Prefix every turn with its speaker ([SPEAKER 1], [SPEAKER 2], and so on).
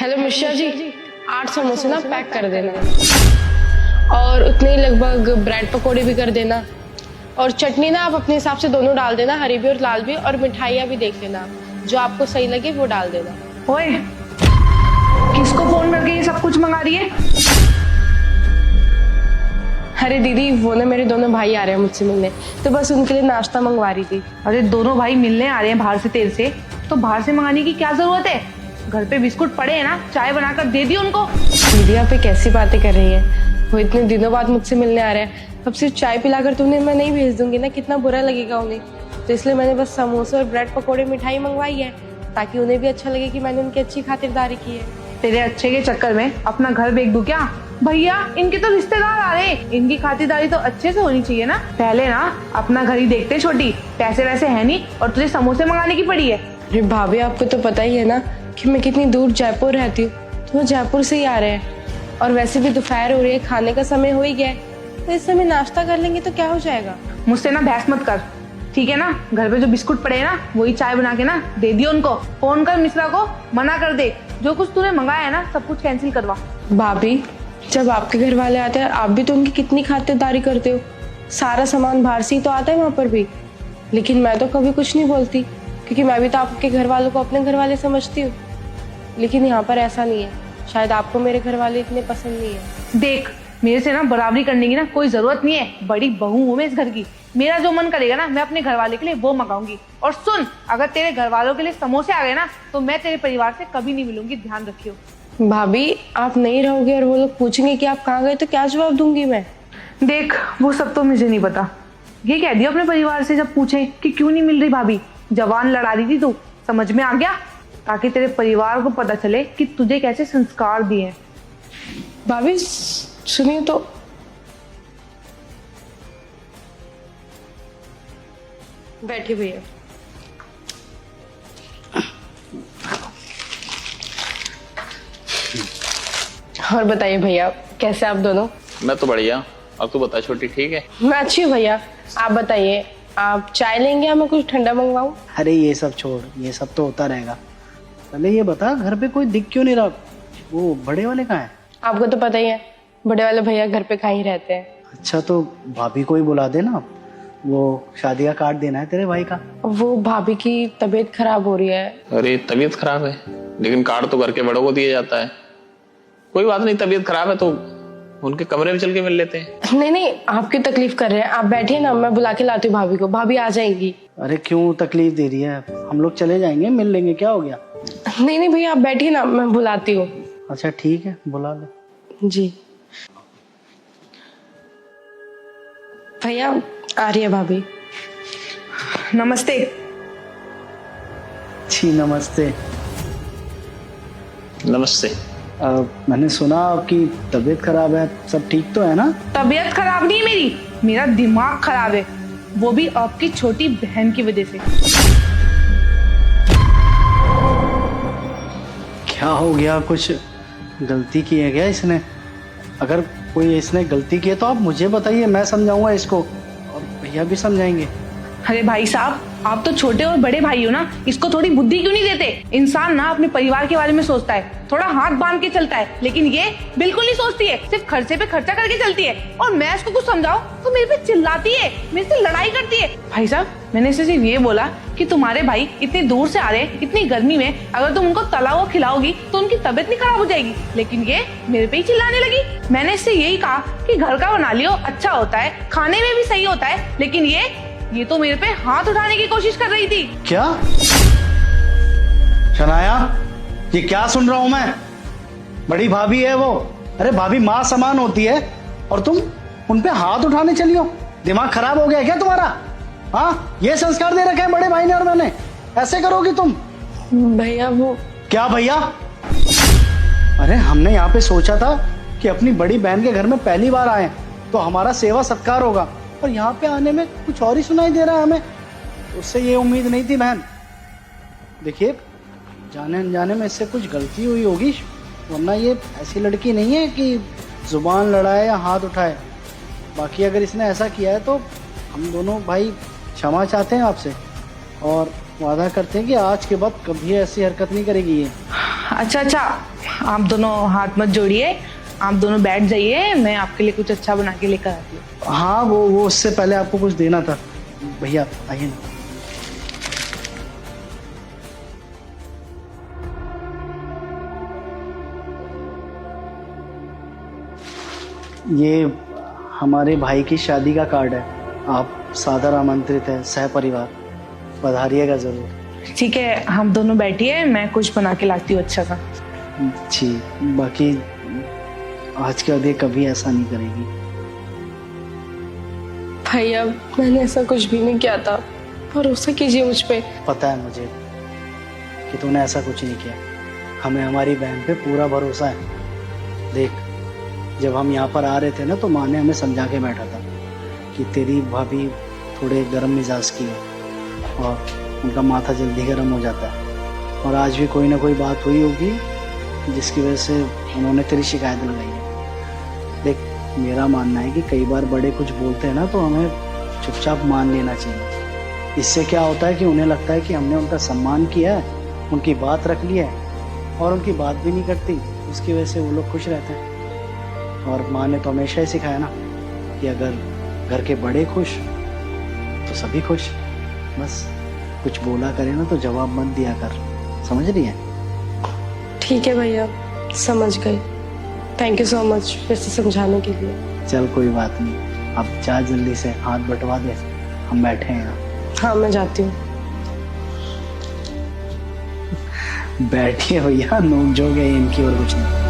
[SPEAKER 1] Hello Mishra ji, 8 समोसे ना pack कर देना और उतने ही लगभग ब्रेड पकोड़े भी कर देना। और चटनी ना आप अपने हिसाब से दोनों डाल देना, हरी भी और लाल भी। और मिठाइयाँ भी देख लेना, जो आपको सही लगे वो डाल देना।
[SPEAKER 2] ओए, किसको फोन करके ये सब कुछ मंगा रही है?
[SPEAKER 1] अरे दीदी, वो ना मेरे दोनों भाई आ रहे हैं मुझसे मिलने, तो बस उनके लिए नाश्ता मंगवा रही थी।
[SPEAKER 2] अरे दोनों भाई मिलने आ रहे हैं बाहर से तेरे से, तो बाहर से मंगाने की क्या जरूरत है? घर पे बिस्कुट पड़े हैं ना, चाय बनाकर दे दी उनको।
[SPEAKER 1] दीदी आप पे कैसी बातें कर रही है? वो इतने दिनों बाद मुझसे मिलने आ रहे हैं, अब सिर्फ चाय पिलाकर तो उन्हें मैं नहीं भेज दूंगी ना, कितना बुरा लगेगा उन्हें। तो इसलिए मैंने बस समोसे और ब्रेड पकोड़े मिठाई मंगवाई है, ताकि उन्हें भी अच्छा लगे कि मैंने उनकी अच्छी खातिरदारी की है।
[SPEAKER 2] तेरे अच्छे के चक्कर में अपना घर बेच दूं क्या? भैया, इनके तो रिश्तेदार आ रहे हैं, इनकी खातिरदारी तो अच्छे से होनी चाहिए ना। पहले ना अपना घर ही देखते छोटी, पैसे वैसे है नहीं और तुझे समोसे मंगाने की पड़ी है।
[SPEAKER 1] अरे भाभी, आपको तो पता ही है ना कि मैं कितनी दूर जयपुर रहती हूँ, तो वो जयपुर से ही आ रहे हैं। और वैसे भी दोपहर हो रही है, खाने का समय हो ही गया है, तो इस समय नाश्ता कर लेंगे तो क्या हो जाएगा।
[SPEAKER 2] मुझसे ना बहस मत कर, ठीक है ना? घर पे जो बिस्कुट पड़े हैं ना, वही चाय बना के ना दे दियो उनको। फोन कर मिश्रा को, मना कर दे, जो कुछ तूने मंगाया है ना सब कुछ कैंसिल करवा।
[SPEAKER 1] भाभी, जब आपके घर वाले आते हैं, आप भी तो उनकी कितनी खातिरदारी करते हो। सारा सामान बाहर से ही तो आता है वहाँ पर भी, लेकिन मैं तो कभी कुछ नहीं बोलती, क्योंकि मैं भी तो आपके घर वालों को अपने घर वाले समझती हूँ। लेकिन यहाँ पर ऐसा नहीं है, शायद आपको मेरे घर वाले इतने पसंद नहीं है।
[SPEAKER 2] देख, मेरे से ना बराबरी करने की ना कोई जरूरत नहीं है, बड़ी बहू हूँ मैं इस घर की। मेरा जो मन करेगा ना, मैं अपने घर वाले के लिए वो मंगाऊंगी। और सुन, अगर तेरे घर वालों के लिए समोसे आ गए ना, तो मैं तेरे परिवार से कभी नहीं मिलूंगी, ध्यान रखियो।
[SPEAKER 1] भाभी, आप नहीं रहोगे और वो लोग पूछेंगे कि आप कहाँ गए, तो क्या जवाब दूंगी मैं?
[SPEAKER 2] देख, वो सब तो मुझे नहीं पता, ये कह दिया अपने परिवार से जब पूछे कि क्यों नहीं मिल रही भाभी। जवान लड़ा रही थी तू, समझ में आ गया? ताकि तेरे परिवार को पता चले कि तुझे कैसे संस्कार दिए।
[SPEAKER 1] भाभी सुनिए तो, बैठिए भैया। और बताइए भैया, कैसे आप दोनों?
[SPEAKER 3] मैं तो बढ़िया, और तू बता छोटी, ठीक है?
[SPEAKER 1] मैं अच्छी हूँ भैया। आप बताइए, आप चाय लेंगे या मैं कुछ ठंडा मंगवाऊँ?
[SPEAKER 4] अरे ये सब छोड़, ये सब तो होता रहेगा। पहले ये बता, घर पे कोई दिख क्यों नहीं रहा? वो बड़े वाले कहाँ हैं?
[SPEAKER 1] आपको तो पता ही है, बड़े वाले भैया घर पे कहीं रहते हैं।
[SPEAKER 4] अच्छा, तो भाभी को ही बुला देना, वो शादी का कार्ड देना है तेरे भाई का।
[SPEAKER 1] वो भाभी की तबीयत खराब हो रही है।
[SPEAKER 3] अरे तबीयत खराब है, लेकिन कार्ड तो घर के बड़ों को दिया जाता है। कोई बात नहीं, तबीयत खराब है तो उनके कमरे में चल के मिल लेते हैं।
[SPEAKER 1] नहीं नहीं, आप क्यों तकलीफ कर रहे हैं? आप बैठिए ना, मैं बुला के लाती हूँ भाभी को, भाभी आ जाएंगी।
[SPEAKER 4] अरे क्यों तकलीफ दे रही है? हम लोग चले जाएंगे, मिल लेंगे, क्या हो गया?
[SPEAKER 1] नहीं नहीं भैया, आप बैठिए ना, मैं बुलाती हूँ।
[SPEAKER 4] अच्छा ठीक है, बुला लो।
[SPEAKER 1] जी भैया, आ रही है भाभी।
[SPEAKER 2] नमस्ते।
[SPEAKER 4] जी नमस्ते।
[SPEAKER 3] नमस्ते।
[SPEAKER 4] मैंने सुना आपकी तबीयत खराब है, सब ठीक तो है ना?
[SPEAKER 2] तबीयत खराब नहीं है मेरी, मेरा दिमाग खराब है, वो भी आपकी छोटी बहन की वजह से।
[SPEAKER 4] क्या हो गया? कुछ गलती की है क्या इसने? अगर कोई इसने गलती की है तो आप मुझे बताइए, मैं समझाऊंगा इसको, और भैया भी समझाएंगे।
[SPEAKER 2] अरे भाई साहब, आप तो छोटे और बड़े भाई हो ना, इसको थोड़ी बुद्धि क्यों नहीं देते? इंसान ना अपने परिवार के बारे में सोचता है, थोड़ा हाथ बांध के चलता है, लेकिन ये बिल्कुल नहीं सोचती है, सिर्फ खर्चे पे खर्चा करके चलती है। और मैं इसको कुछ समझाऊं तो मेरे पे चिल्लाती है, मेरे से लड़ाई करती है। भाई साहब, मैंने इसे सिर्फ ये बोला कि तुम्हारे भाई इतनी दूर से आ रहे हैं, इतनी गर्मी में, अगर तुम उनको तला हुआ खिलाओगी तो उनकी तबीयत नहीं खराब हो जाएगी, लेकिन ये मेरे पे ही चिल्लाने लगी। मैंने इससे यही कहा कि घर का बना लियो, अच्छा होता है, खाने में भी सही होता है, लेकिन ये तो मेरे पे हाथ उठाने की कोशिश कर रही थी।
[SPEAKER 4] क्या शनाया, ये क्या सुन रहा हूं मैं? बड़ी भाभी है वो। अरे भाभी माँ समान होती है, और तुम उन पे हाथ उठाने चली हो? दिमाग खराब हो गया क्या तुम्हारा? हाँ, ये संस्कार दे रखे हैं बड़े भाई ने और मैंने, ऐसे करोगी तुम?
[SPEAKER 1] भैया वो
[SPEAKER 4] क्या भैया? अरे हमने यहाँ पे सोचा था कि अपनी बड़ी बहन के घर में पहली बार आए तो हमारा सेवा सत्कार होगा, और यहाँ पे आने में कुछ और ही सुनाई दे रहा है हमें। उससे ये उम्मीद नहीं थी बहन। देखिए, जाने अनजाने में इससे कुछ गलती हुई होगी, वरना ये ऐसी लड़की नहीं है कि जुबान लड़ाए या हाथ उठाए। बाकी अगर इसने ऐसा किया है तो हम दोनों भाई क्षमा चाहते हैं आपसे, और वादा करते हैं कि आज के बाद कभी ऐसी हरकत नहीं करेगी ये।
[SPEAKER 2] अच्छा अच्छा, आप दोनों हाथ मत जोड़िए, आप दोनों बैठ जाइए, मैं आपके लिए कुछ अच्छा बना के लेकर आती हूँ।
[SPEAKER 4] हाँ वो उससे पहले आपको कुछ देना था। भैया आइए ना। ये हमारे भाई की शादी का कार्ड है, आप सादर आमंत्रित है, सह परिवार पधारिएगा जरूर।
[SPEAKER 2] ठीक है, हम दोनों बैठिए, मैं कुछ बना के लाती हूँ अच्छा सा।
[SPEAKER 4] जी, बाकी आज के बाद ये कभी ऐसा नहीं करेगी।
[SPEAKER 1] भैया मैंने ऐसा कुछ भी नहीं किया था, भरोसा कीजिए मुझ पे।
[SPEAKER 4] पता है मुझे कि तूने ऐसा कुछ नहीं किया, हमें हमारी बहन पे पूरा भरोसा है। देख, जब हम यहाँ पर आ रहे थे ना तो माँ ने हमें समझा के बैठा था कि तेरी भाभी थोड़े गर्म मिजाज की है और उनका माथा जल्दी गर्म हो जाता है, और आज भी कोई ना कोई बात हुई होगी जिसकी वजह से उन्होंने तेरी शिकायत लगाई है। देख, मेरा मानना है कि कई बार बड़े कुछ बोलते हैं ना तो हमें चुपचाप मान लेना चाहिए। इससे क्या होता है कि उन्हें लगता है कि हमने उनका सम्मान किया है, उनकी बात रख ली है, और उनकी बात भी नहीं करती, उसकी वजह से वो लोग खुश रहते हैं। और माँ ने तो हमेशा ही सिखाया ना कि अगर घर के बड़े खुश तो सभी खुश। बस कुछ बोला करे ना तो जवाब मत दिया कर, समझ रही है?
[SPEAKER 1] ठीक है भैया, समझ गई। थैंक यू सो मच फिर से समझाने के लिए।
[SPEAKER 4] चल कोई बात नहीं, अब जा जल्दी से, हाथ बंटवा दे, हम बैठे हैं यहाँ।
[SPEAKER 1] हाँ मैं जाती हूँ।
[SPEAKER 4] बैठिए भैया, नोक झोंक है इनकी और कुछ नहीं।